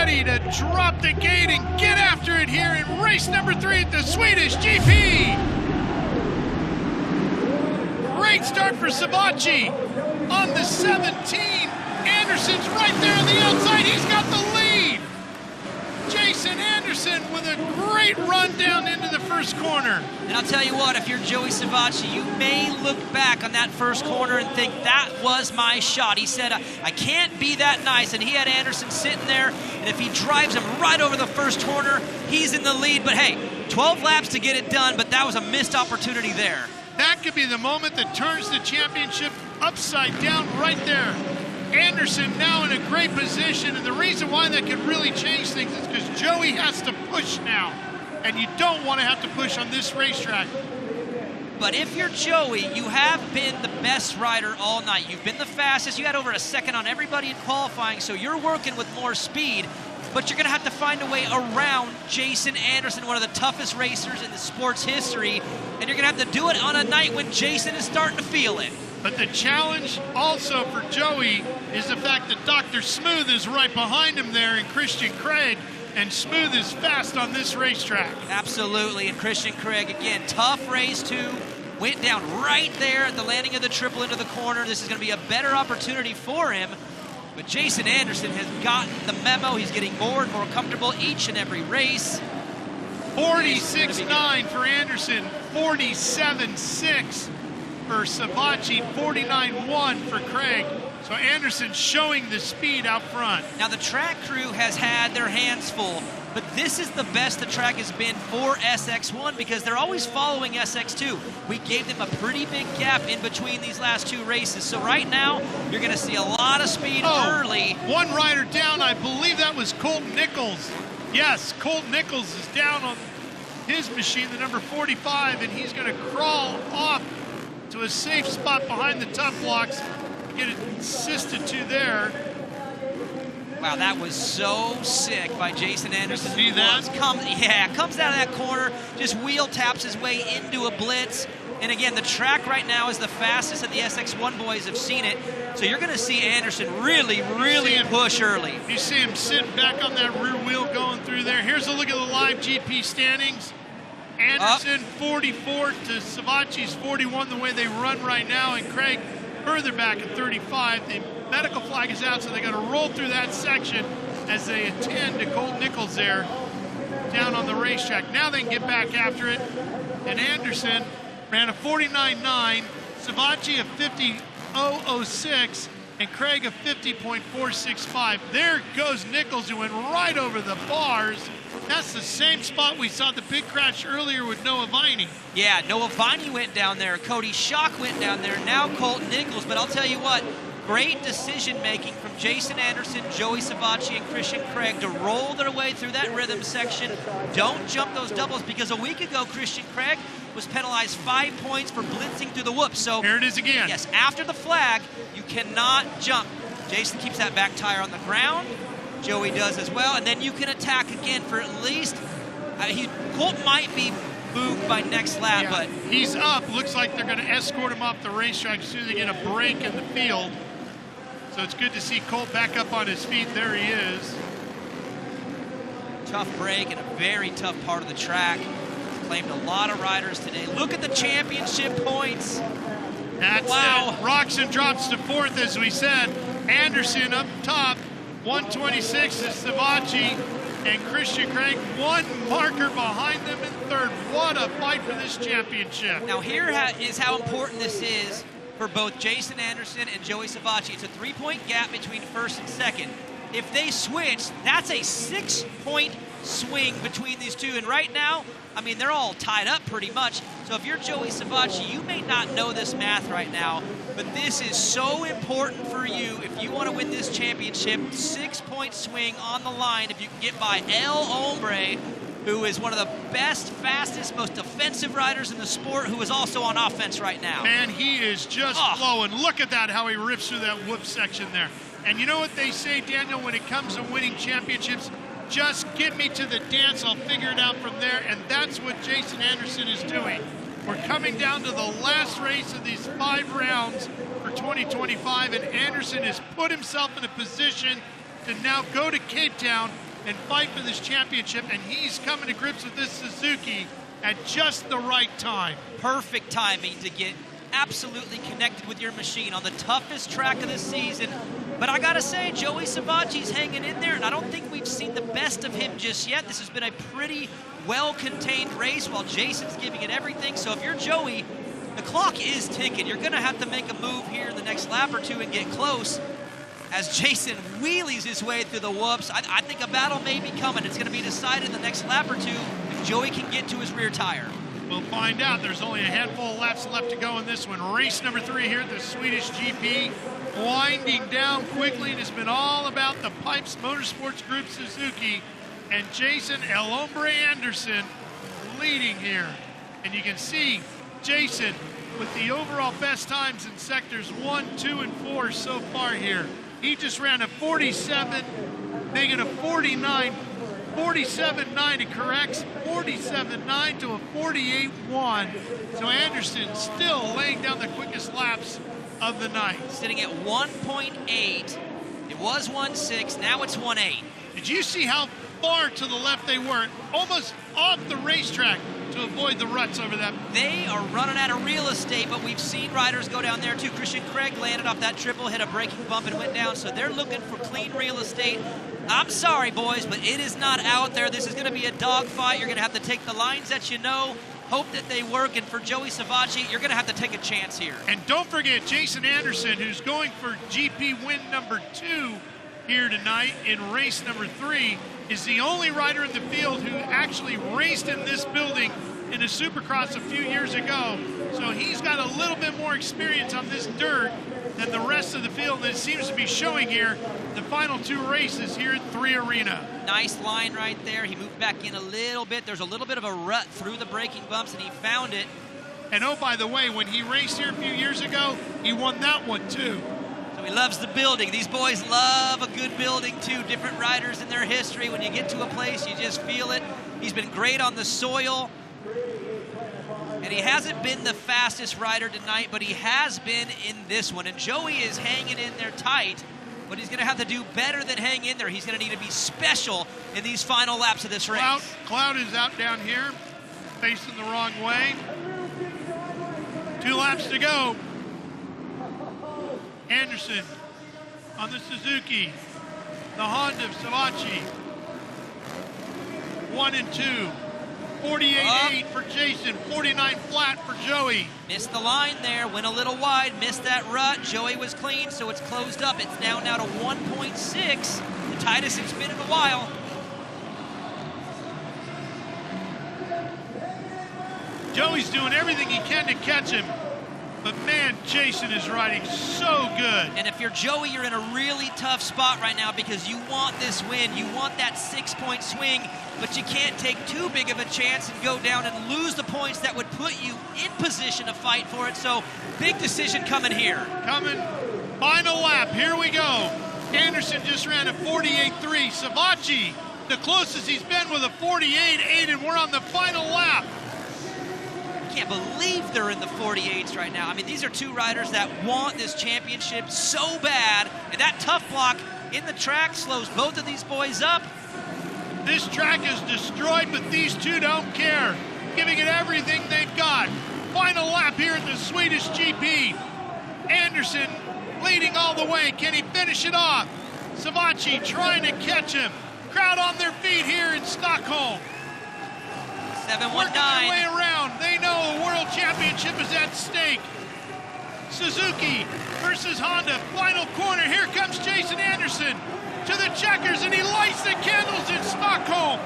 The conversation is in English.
ready to drop the gate and get after it here in race number 3 at the Swedish GP. Great start for Savatgy on the 17. Anderson's right there on the outside. He's got the lead. Jason Anderson with a great run down into the first corner. And I'll tell you what, if you're Joey Savatgy, you may look back on that first corner and think, that was my shot. He said, I can't be that nice, and he had Anderson sitting there, and if he drives him right over the first corner, he's in the lead. But hey, 12 laps to get it done, but that was a missed opportunity there. That could be the moment that turns the championship upside down right there. Anderson now in a great position, and the reason why that could really change things is because Joey has to push now, and you don't want to have to push on this racetrack. But if you're Joey, you have been the best rider all night. You've been the fastest. You had over a second on everybody in qualifying, so you're working with more speed, but you're going to have to find a way around Jason Anderson, one of the toughest racers in the sport's history, and you're going to have to do it on a night when Jason is starting to feel it. But the challenge also for Joey is the fact that Dr. Smooth is right behind him there and Christian Craig, and Smooth is fast on this racetrack. Absolutely, and Christian Craig, again, tough race too. Went down right there at the landing of the triple into the corner. This is going to be a better opportunity for him. But Jason Anderson has gotten the memo. He's getting more and more comfortable each and every race. 46.9 for Anderson, 47.6 for Savatgy, 49.1 for Craig. So Anderson showing the speed out front. Now the track crew has had their hands full, but this is the best the track has been for SX1 because they're always following SX2. We gave them a pretty big gap in between these last two races. So right now, you're gonna see a lot of speed early. One rider down, I believe that was Colton Nichols. Yes, Colton Nichols is down on his machine, the number 45, and he's gonna crawl off to a safe spot behind the tough blocks, get it assisted to there. Wow, that was so sick by Jason Anderson. See that? Comes out of that corner, just wheel taps his way into a blitz. And again, the track right now is the fastest that the SX1 boys have seen it. So you're gonna see Anderson really push early. You see him sitting back on that rear wheel going through there. Here's a look at the live GP standings. Anderson 44 to Savatgy's 41 the way they run right now, and Craig further back at 35. The medical flag is out, so they got to roll through that section as they attend to Colt Nichols there down on the racetrack. Now they can get back after it. And Anderson ran a 49.9, Savatgy a 50.006, and Craig a 50.465. There goes Nichols, who went right over the bars. That's the same spot we saw the big crash earlier with Noah Viney. Yeah, Noah Viney went down there. Cody Schock went down there. Now Colton Nichols. But I'll tell you what, great decision-making from Jason Anderson, Joey Savatgy, and Christian Craig to roll their way through that rhythm section. Don't jump those doubles, because a week ago, Christian Craig was penalized 5 points for blitzing through the whoops. So here it is again. Yes, after the flag, you cannot jump. Jason keeps that back tire on the ground. Joey does as well, and then you can attack again for at least, Colt might be moved by next lap, but he's up. Looks like they're going to escort him off the racetrack as soon as they get a break in the field. So it's good to see Colt back up on his feet. There he is. Tough break and a very tough part of the track. Claimed a lot of riders today. Look at the championship points. That's wow. It. Roxon drops to 4th, as we said. Anderson up top. 126 is Savatgy, and Christian Craig, one marker behind them in 3rd. What a fight for this championship. Now here is how important this is for both Jason Anderson and Joey Savatgy. It's a 3-point gap between 1st and 2nd. If they switch, that's a 6-point swing between these two. And right now, I mean, they're all tied up pretty much. So if you're Joey Savatgy, you may not know this math right now, but this is so important for you if you want to win this championship. 6-point swing on the line if you can get by El Hombre, who is one of the best, fastest, most defensive riders in the sport, who is also on offense right now. Man, he is just flowing. Look at that, how he rips through that whoop section there. And you know what they say, Daniel, when it comes to winning championships? Just get me to the dance, I'll figure it out from there, and that's what Jason Anderson is doing. We're coming down to the last race of these 5 rounds for 2025, and Anderson has put himself in a position to now go to Cape Town and fight for this championship, and he's coming to grips with this Suzuki at just the right time. Perfect timing to get absolutely connected with your machine on the toughest track of the season. But I gotta say, Joey Savacci's hanging in there, and I don't think we've seen the best of him just yet. This has been a pretty well-contained race while Jason's giving it everything. So if you're Joey, the clock is ticking. You're gonna have to make a move here in the next lap or two and get close. As Jason wheelies his way through the whoops, I think a battle may be coming. It's gonna be decided in the next lap or two if Joey can get to his rear tire. We'll find out. There's only a handful of laps left to go in this one. Race number 3 here at the Swedish GP, winding down quickly, and it's been all about the Pipes Motorsports Group Suzuki and Jason El Hombre Anderson leading here. And you can see Jason with the overall best times in sectors 1, 2, and 4 so far here. He just ran a 47, making a 49, 47.9 to corrects, 47.9 to a 48.1. So Anderson still laying down the quickest laps of the night. Sitting at 1.8. It was 1.6, now it's 1.8. Did you see how far to the left they were? Almost off the racetrack to avoid the ruts over that. They are running out of real estate, but we've seen riders go down there too. Christian Craig landed off that triple, hit a braking bump and went down, so they're looking for clean real estate. I'm sorry, boys, but it is not out there. This is going to be a dogfight. You're going to have to take the lines that you know, hope that they work, and for Joey Savacci, you're going to have to take a chance here. And don't forget Jason Anderson, who's going for GP win number 2 here tonight in race number 3, is the only rider in the field who actually raced in this building in a Supercross a few years ago. So he's got a little bit more experience on this dirt than the rest of the field, and it seems to be showing here the final 2 races here at 3 Arena. Nice line right there. He moved back in a little bit. There's a little bit of a rut through the braking bumps, and he found it. And oh, by the way, when he raced here a few years ago, he won that one too. So he loves the building. These boys love a good building too. Different riders in their history. When you get to a place, you just feel it. He's been great on the soil. And he hasn't been the fastest rider tonight, but he has been in this one. And Joey is hanging in there tight, but he's going to have to do better than hang in there. He's going to need to be special in these final laps of this race. Cloud is out down here, facing the wrong way. 2 laps to go. Anderson on the Suzuki, the Honda of Savacci. 1 and 2. 48.8 for Jason, 49 flat for Joey. Missed the line there, went a little wide, missed that rut. Joey was clean, so it's closed up. It's now to 1.6, the tightest it's been in a while. Joey's doing everything he can to catch him, but man, Jason is riding so good. And if you're Joey, you're in a really tough spot right now because you want this win. You want that 6-point swing, but you can't take too big of a chance and go down and lose the points that would put you in position to fight for it. So big decision coming here. Coming, final lap, here we go. Anderson just ran a 48.3. Savacci, the closest he's been with a 48.8, and we're on the final lap. I can't believe they're in the 48s right now. I mean, these are 2 riders that want this championship so bad, and that tough block in the track slows both of these boys up. This track is destroyed, but these 2 don't care, giving it everything they've got. Final lap here at the Swedish GP. Anderson leading all the way. Can he finish it off? Savacci trying to catch him. Crowd on their feet here in Stockholm. 719. Working their way around. They know the World Championship is at stake. Suzuki versus Honda. Final corner. Here comes Jason Anderson to the checkers, and he lights the candles in Stockholm.